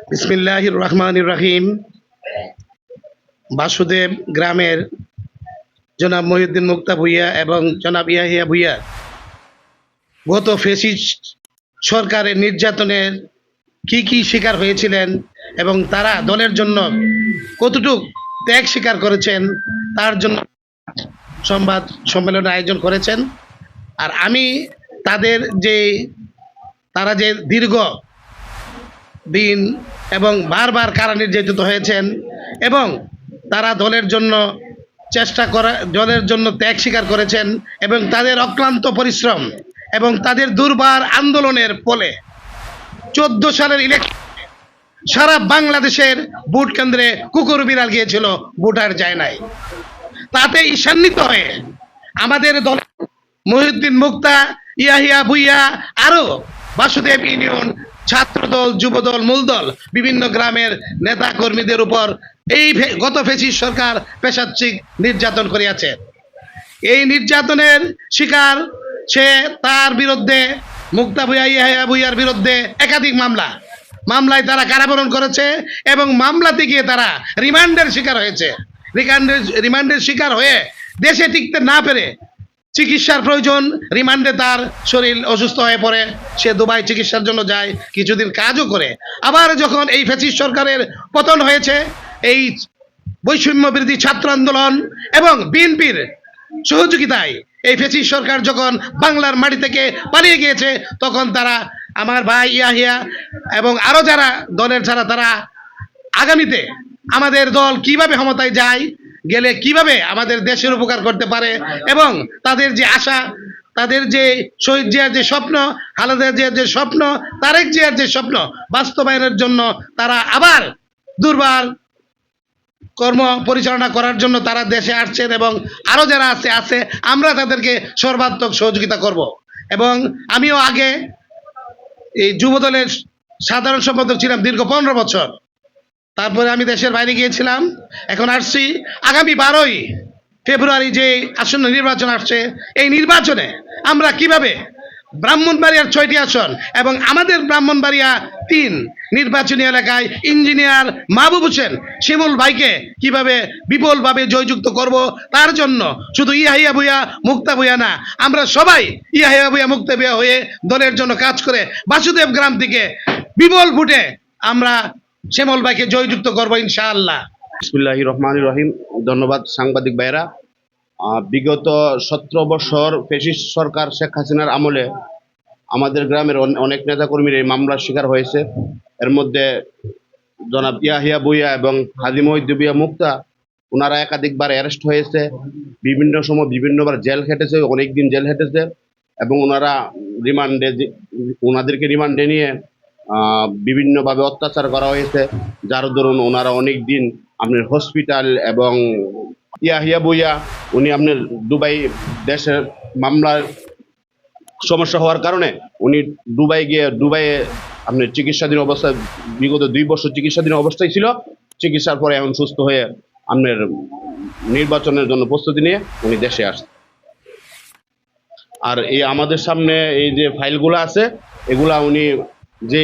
বিসমিল্লাহির রহমানির রহিম। বাসুদেব গ্রামের জনাব মহিউদ্দিন মুক্তা ভূঁইয়া এবং জনাব ইয়াহিয়া ভূঁইয়া গত ফ্যাসিস্ট সরকারের নির্যাতনের কি শিকার হয়েছিলেন এবং তারা দলের জন্য কতটুক ত্যাগ স্বীকার করেছেন তার জন্য সংবাদ সম্মেলনের আয়োজন করেছেন। আর আমি তাদের যে তারা যে দীর্ঘ দিন এবং বারবার কারা নির্যাতিত হয়েছেন এবং তারা দলের জন্য দলের জন্য ত্যাগ স্বীকার করেছেন এবং তাদের অক্লান্ত পরিশ্রম এবং তাদের দুর্বার আন্দোলনের ফলে 14 সালের ইলেকশন সারা বাংলাদেশের ভোট কেন্দ্রে কুকুর বিড়াল গিয়েছিল, ভোটার যায় নাই। তাতে ঈর্ষান্বিত হয়ে আমাদের দল মহিউদ্দিন মুক্তা, ইয়াহিয়া ভূঁইয়া, আরো বাসুদেব ইউনিয়ন ছাত্রদল, যুবদল, মূলদল বিভিন্ন গ্রামের নেতা কর্মীদের উপর এই গত ফ্যাসিস্ট সরকার পেশাচ্ছিক নির্যাতন করিয়াছে। এই নির্যাতনের শিকার সে তার বিরুদ্ধে মুক্তা ভূঁইয়া, ইয়াহিয়া ভূঁইয়ার বিরুদ্ধে একাধিক মামলায় তারা কারাবরণ করেছে এবং মামলাতে গিয়ে তারা রিমান্ডের শিকার হয়েছে। রিমান্ডের শিকার হয়ে দেশে টিকতে না পেরে চিকিৎসার প্রয়োজন, রিমান্ডে তার শরীর অসুস্থ হয়ে পড়ে, সে দুবাই চিকিৎসার জন্য যায়, কিছুদিন কাজও করে। আবার যখন এই ফ্যাসিস্ট সরকারের পতন হয়েছে, এই বৈষম্য বিরোধী ছাত্র আন্দোলন এবং বিএনপির সহযোগিতায় এই ফ্যাসিস্ট সরকার যখন বাংলার মাটি থেকে পালিয়ে গিয়েছে, তখন তারা আমার ভাই ইয়াহিয়া এবং আরো যারা দলের ছাড়া তারা আগামীতে আমাদের দল কিভাবে ক্ষমতায় যায়, গেলে কিভাবে আমাদের দেশের উপকার করতে পারে এবং তাদের যে আশা, তাদের যে শহীদ জিয়ার যে স্বপ্ন, খালেদা জিয়ার যে স্বপ্ন, তারেক জিয়ার যে স্বপ্ন বাস্তবায়নের জন্য তারা আবার দুর্বার কর্ম পরিচালনা করার জন্য তারা দেশে আসছেন এবং আরো যারা আছে আমরা তাদেরকে সর্বাত্মক সহযোগিতা করব। এবং আমিও আগে এই যুবদলের সাধারণ সম্পাদক ছিলাম দীর্ঘ 15 বছর। তারপরে আমি দেশের বাইরে গিয়েছিলাম, এখন আসছি। আগামী 12ই ফেব্রুয়ারি যে আসন্ন নির্বাচন আসছে, এই নির্বাচনে আমরা কিভাবে ব্রাহ্মণবাড়িয়ার 6টি আসন এবং আমাদের ব্রাহ্মণবাড়িয়া 3 নির্বাচনী এলাকায় ইঞ্জিনিয়ার মাহবুব হোসেন শিমুল ভাইকে কিভাবে বিপুলভাবে জয়যুক্ত করব, তার জন্য শুধু ইয়াহিয়া ভূঁইয়া, মুক্তা ভূঁইয়া না, আমরা সবাই ইয়াহিয়া ভূঁইয়া, মুক্তা ভূঁইয়া হয়ে দলের জন্য কাজ করে বাসুদেব গ্রাম থেকে বিপুল ভোটে আমরা শ্যামল ভাইকে জয়যুক্ত করবো ইনশাআল্লাহ। বিসমিল্লাহির রহমানির রহিম। ধন্যবাদ সাংবাদিক ভাইরা। বিগত 17 বছর ফ্যাসিস্ট সরকার শেখ হাসিনার আমলে আমাদের গ্রামের অনেক নেতাকর্মীর এই মামলার শিকার হয়েছে। এর মধ্যে জনাব ইয়াহিয়া ভূঁইয়া এবং হাজী মহিউদ্দিন ভূঁইয়া মুক্তা, ওনারা একাধিকবার অ্যারেস্ট হয়েছে, বিভিন্ন সময় বিভিন্নবার জেল খেটেছে, অনেকদিন জেল খেটেছে এবং ওনারা ওনাদেরকে রিমান্ডে নিয়ে বিভিন্নভাবে অত্যাচার করা হয়েছে, যার দরুন ওনারা অনেক দিন আপনার হসপিটাল এবং ইয়াহিয়া ভূঁইয়া উনি আপনার দুবাই দেশের মামলার সমস্যা হওয়ার কারণে উনি দুবাইয়ে আপনার চিকিৎসাধীন অবস্থায় বিগত 2 বছর চিকিৎসাধীন অবস্থায় ছিল। চিকিৎসার পরে এখন সুস্থ হয়ে আপনার নির্বাচনের জন্য প্রস্তুতি নিয়ে উনি দেশে আসছে। আর এই আমাদের সামনে এই যে ফাইলগুলো আছে, এগুলা উনি যে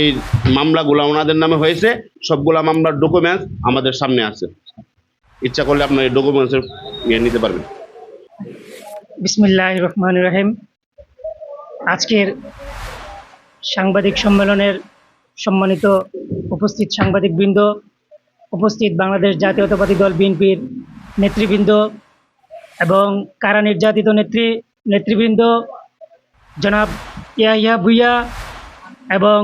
মামলাগুলো ওনাদের নামে হয়েছে, সবগুলা মামলার ডকুমেন্টস আমাদের সামনে আছে। ইচ্ছা করলে আপনার এই ডকুমেন্টসের নিতে পারবেন। বিসমিল্লাহির রহমানির রহিম। আজকের সাংবাদিক সম্মেলনের সম্মানিত উপস্থিত সাংবাদিকবৃন্দ, উপস্থিত বাংলাদেশ জাতীয়তাবাদী দল বিএনপির নেতৃবৃন্দ এবং কারা নির্যাতিত নেতৃবৃন্দ জনাব ইয়াহিয়া ভূঁইয়া এবং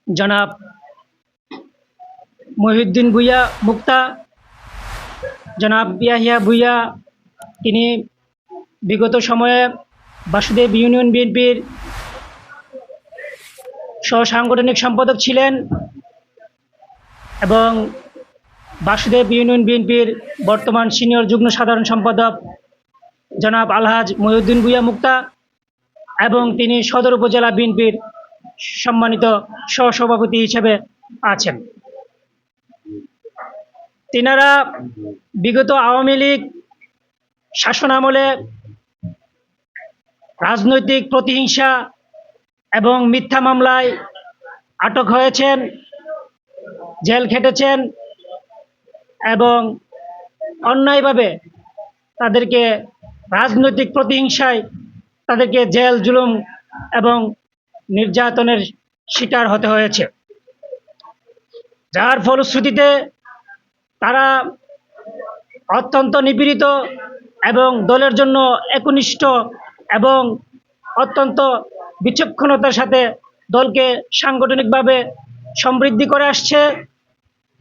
জনাব মহিউদ্দিন ভূঁইয়া মুক্তা। জনাব ইয়াহিয়া ভূঁইয়া তিনি বিগত সময়ে বাসুদেব ইউনিয়ন বিএনপির সহসাংগঠনিক সম্পাদক ছিলেন এবং বাসুদেব ইউনিয়ন বিএনপির বর্তমান সিনিয়র যুগ্ম সাধারণ সম্পাদক জনাব আলহাজ মহিউদ্দিন ভূঁইয়া মুক্তা এবং তিনি সদর উপজেলা বিএনপির সম্মানিত সহসভাপতি হিসেবে আছেন। তিনারা বিগত আওয়ামী লীগ শাসনামলে রাজনৈতিক প্রতিহিংসা এবং মিথ্যা মামলায় আটক হয়েছেন জেল খেটেছেন এবং অন্যায়ভাবে তাদেরকে রাজনৈতিক প্রতিহিংসায় তাদেরকে জেল জুলুম এবং নির্যাতনের শিকার হতে হয়েছে, যার ফলশ্রুতিতে তারা অত্যন্ত নিপীড়িত এবং দলের জন্য একনিষ্ঠ এবং অত্যন্ত বিচক্ষণতার সাথে দলকে সাংগঠনিকভাবে সমৃদ্ধি করে আসছে।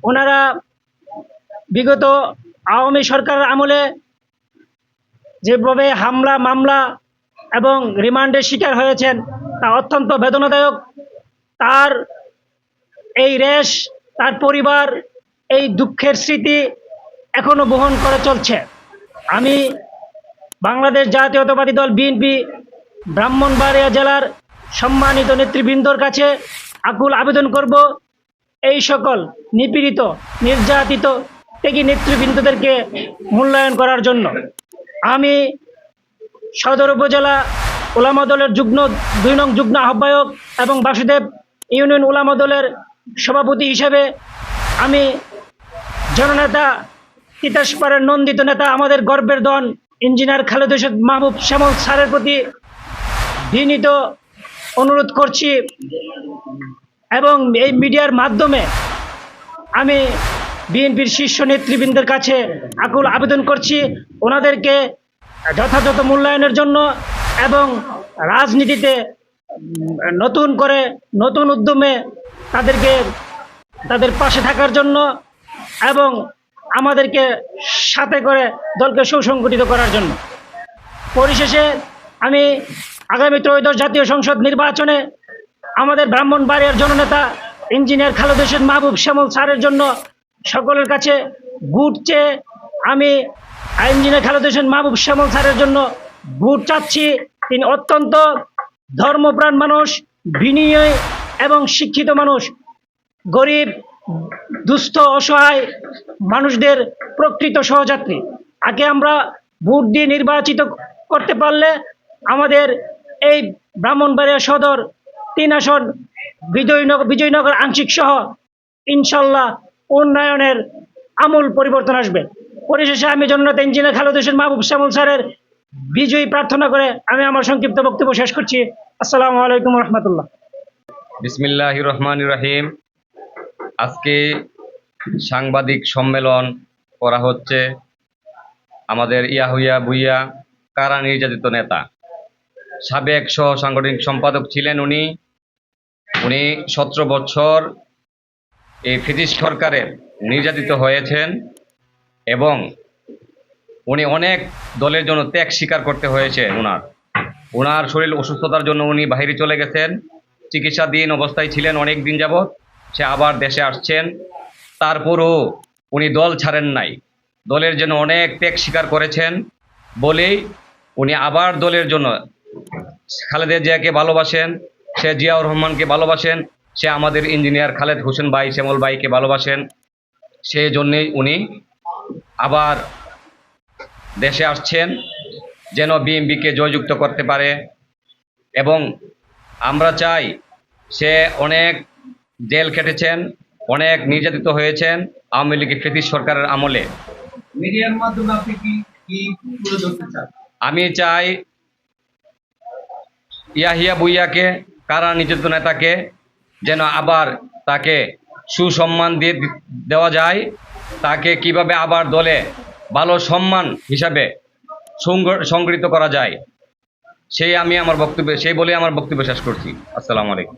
ওনারা বিগত আওয়ামী সরকারের আমলে যেভাবে হামলা মামলা এবং রিমান্ডের শিকার হয়েছেন তা অত্যন্ত বেদনাদায়ক। তার এই রেশ, তার পরিবার এই দুঃখের স্মৃতি এখনো বহন করে চলছে। আমি বাংলাদেশ জাতীয়তাবাদী দল বিএনপি ব্রাহ্মণবাড়িয়া জেলার সম্মানিত নেতৃবৃন্দর কাছে আকুল আবেদন করব, এই সকল নিপীড়িত নির্যাতিত ত্যাগী নেতৃবৃন্দদেরকে মূল্যায়ন করার জন্য। আমি সদর উপজেলা উলামা দলের 2 নং যুগ্ম আহ্বায়ক এবং বাসুদেব ইউনিয়ন উলামা দলের সভাপতি হিসেবে আমি জননেতা তিতাসপাড়ার নন্দিত নেতা আমাদের গর্বের দন ইঞ্জিনিয়ার খালেদ হোসেন মাহবুব শ্যামল স্যারের প্রতি বিনীত অনুরোধ করছি এবং এই মিডিয়ার মাধ্যমে আমি বিএনপির শীর্ষ নেতৃবৃন্দের কাছে আকুল আবেদন করছি ওনাদেরকে যথাযথ মূল্যায়নের জন্য এবং রাজনীতিতে নতুন করে নতুন উদ্যমে তাদেরকে তাদের পাশে থাকার জন্য এবং আমাদেরকে সাথে করে দলকে সুসংগঠিত করার জন্য। পরিশেষে আমি আগামী ত্রয়োদশ জাতীয় সংসদ নির্বাচনে আমাদের ব্রাহ্মণবাড়িয়ার জননেতা ইঞ্জিনিয়ার খালেদ হোসেন মাহবুব শ্যামল স্যারের জন্য সকলের কাছে ভোট চেয়ে আমি ইঞ্জিনিয়ার খালেদ হোসেন মাহবুব শ্যামল স্যারের জন্য ভোট চাচ্ছি। তিনি অত্যন্ত ধর্মপ্রাণ মানুষ, বিনয়ী এবং শিক্ষিত মানুষ, গরিব দুস্থ অসহায় মানুষদের প্রকৃত সহযাত্রী। আগে আমরা ভোট দিয়ে নির্বাচিত করতে পারলে আমাদের এই ব্রাহ্মণবাড়িয়া সদর 3 আসন বিজয়নগর আংশিক সহ ইনশাল্লাহ উন্নয়নের আমূল পরিবর্তন আসবে। পরিশেষে আমি জননেতা ইঞ্জিনিয়ার খালেদ হোসেন মাহবুব শ্যামল স্যারের বিজয়ী প্রার্থনা করে আমি আমার সংক্ষিপ্ত বক্তব্য শেষ করছি। আসসালামু আলাইকুম রহমতুল্লাহ। বিসমিল্লাহির রহমানির রহিম। আজকে সাংবাদিক সম্মেলন করা হচ্ছে। আমাদের ইয়াহিয়া ভূঁইয়া কারা নির্যাতিত নেতা, সাবেক সহ সাংগঠনিক সম্পাদক ছিলেন উনি 17 বছর এই ফ্যাসিস্ট সরকারের নির্যাতিত হয়েছেন এবং উনি অনেক দলের জন্য ত্যাগ স্বীকার করতে হয়েছে। ওনার শরীর অসুস্থতার জন্য উনি বাইরে চলে গেছেন, চিকিৎসাধীন অবস্থায় ছিলেন অনেক দিন যাবৎ। সে আবার দেশে আসছেন, তারপরও উনি দল ছাড়েন নাই। দলের জন্য অনেক ত্যাগ স্বীকার করেছেন বলেই উনি আবার দলের জন্য খালেদা জিয়াকে ভালোবাসেন, সে জিয়াউর রহমানকে ভালোবাসেন, সে আমাদের ইঞ্জিনিয়ার খালেদ হোসেন ভাই শ্যামল ভাইকে ভালোবাসেন। সেই জন্যেই উনি আবার দেশে আসছেন যেন বিএনপিকে জয়যুক্ত করতে পারে। এবং আমরা চাই, সে অনেক জেল খেটেছেন, অনেক নির্যাতিত হয়েছেন আওয়ামী লীগের ফ্যাসিস্ট সরকারের আমলে। মিডিয়ার মাধ্যমে আপনি কি তুলে ধরতে চান? আমি চাই ইয়াহিয়া ভূঁইয়াকে, কারা নির্যাতিত নেতাকে যেন আবার তাকে সুসম্মান দেওয়া যায়, তাকে কিভাবে আবার দলে ভালো সম্মান হিসাবে সংগঠিত করা যায়, সেই বলে আমার বক্তব্য শেষ করছি। আসসালামু আলাইকুম।